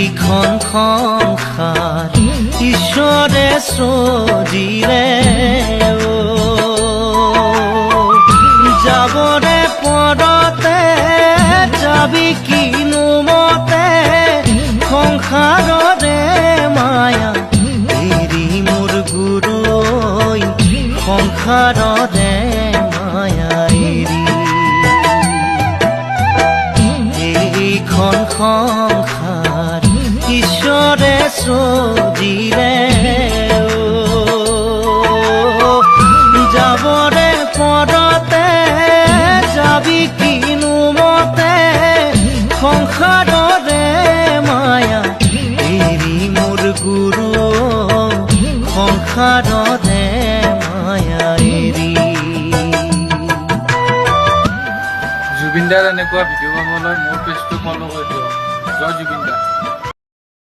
এইখন সংসাৰ ঈশ্বৰে সজিলে যাবৰে পৰতে যাবি কিনো মতে সংসাৰৰে মায়া এৰি মোৰ গুৰুই সংসাৰৰে মায়া এৰি এইখন সংসাৰ ঈশ্বৰে সজিলে যাবৰে পৰতে যাবি কিনো মতে সংসাৰৰে মায়া এৰি মোৰ গুৰু সংসাৰৰে মায়া এৰি জুবিন দাৰ এনেকুৱা ভিডিঅ' পাবলৈ মোৰ পেজটো ফ'ল' কৰি দিয়ক। জয় জুবিন দা।